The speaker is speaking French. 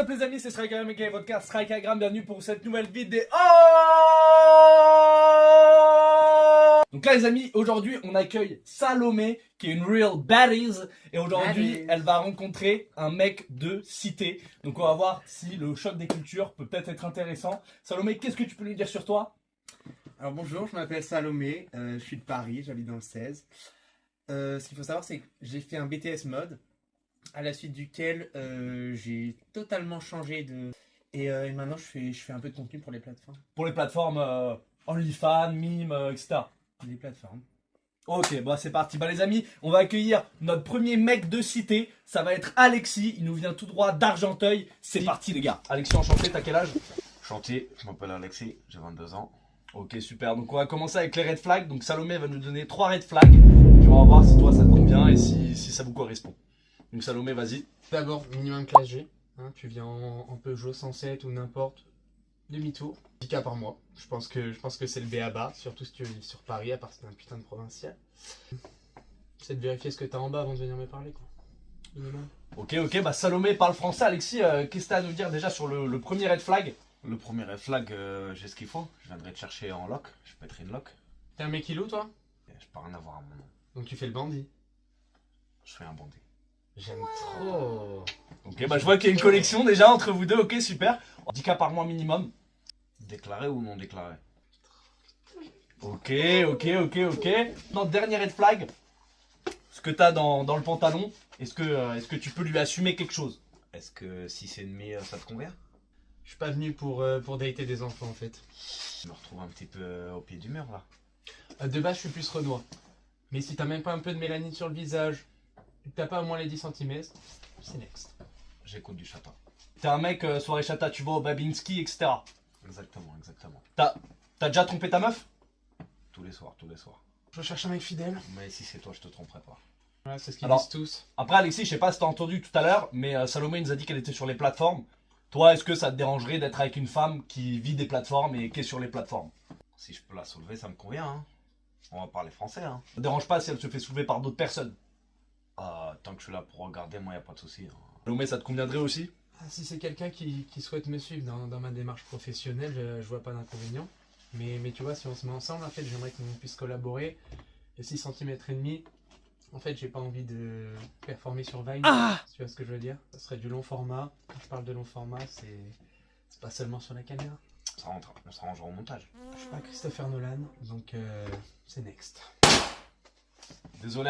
up les amis, c'est Strikagram et votre carte Strikagram, bienvenue pour cette nouvelle vidéo. Donc là les amis, aujourd'hui on accueille Salomé qui est une real baddies et aujourd'hui elle va rencontrer un mec de cité. Donc on va voir si le choc des cultures peut peut-être être intéressant. Salomé, qu'est-ce que tu peux nous dire sur toi? Alors bonjour, je m'appelle Salomé, je suis de Paris, j'habite dans le 16. Ce qu'il faut savoir, c'est que j'ai fait un BTS mode, à la suite duquel j'ai totalement changé de... Et maintenant, je fais un peu de contenu pour les plateformes. Pour les plateformes OnlyFans, Mime, etc. Les plateformes. Ok, bah c'est parti. Bah les amis, on va accueillir notre premier mec de cité. Ça va être Alexis, il nous vient tout droit d'Argenteuil. C'est parti les gars. Alexis, enchanté, t'as quel âge? Chantier, je m'appelle Alexis, j'ai 22 ans. Ok, super. Donc on va commencer avec les red flags. Donc Salomé va nous donner 3 red flags. Puis on va voir si toi ça te convient et si ça vous correspond. Donc Salomé, vas-y. D'abord, minimum classe G. Hein, tu viens en Peugeot 107 ou n'importe, demi-tour. 10K par mois. Je pense que c'est le b.a.-ba, surtout si tu veux vivre sur Paris, à part si t'es un putain de provincial. C'est de vérifier ce que t'as en bas avant de venir me parler, quoi. Minimum. Ok, bah Salomé parle français. Alexis, qu'est-ce que t'as à nous dire déjà sur le premier red flag? Le premier red flag, j'ai ce qu'il faut. Je viendrai te chercher en loc, je pèterai une loc. T'es un mec ilou, toi? Je peux rien avoir à mon nom. Donc tu fais le bandit. Je fais un bandit. J'aime trop. Ok, bah je vois qu'il y a une connexion déjà entre vous deux. Ok, super. 10K par mois minimum. Déclaré ou non déclaré? Ok. Non, dernier red flag. Ce que t'as dans le pantalon, est-ce que tu peux lui assumer quelque chose? Est-ce que si c'est ennemi, ça te convient? Je suis pas venu pour dater des enfants, en fait. Je me retrouve un petit peu au pied du mur là. De base, je suis plus Renoir. Mais si t'as même pas un peu de mélanine sur le visage, et que t'as pas au moins les 10 cm, c'est next. J'écoute du châtain. T'es un mec soirée chata, tu vas au Babinski, etc. Exactement. T'as déjà trompé ta meuf? Tous les soirs. Je recherche un mec fidèle. Mais si c'est toi, je te tromperai pas. Voilà, c'est ce qu'ils Alors, disent tous. Après Alexis, je sais pas si t'as entendu tout à l'heure, mais Salomé nous a dit qu'elle était sur les plateformes. Toi, est-ce que ça te dérangerait d'être avec une femme qui vit des plateformes et qui est sur les plateformes? Si je peux la soulever, ça me convient. Hein. On va parler français. Hein. Ça te dérange pas si elle se fait soulever par d'autres personnes? Tant que je suis là pour regarder, moi, y a pas de souci. Hein. Salomé, ça te conviendrait aussi? Ah, si c'est quelqu'un qui souhaite me suivre dans ma démarche professionnelle, je vois pas d'inconvénient. Mais tu vois, si on se met ensemble, en fait, j'aimerais qu'on puisse collaborer. Et 6 cm et demi, en fait, j'ai pas envie de performer sur Vine. Si tu vois ce que je veux dire. Ça serait du long format. Quand je parle de long format, c'est pas seulement sur la caméra. On s'arrangera au montage. Je suis pas Christopher Nolan, donc c'est next. Désolé.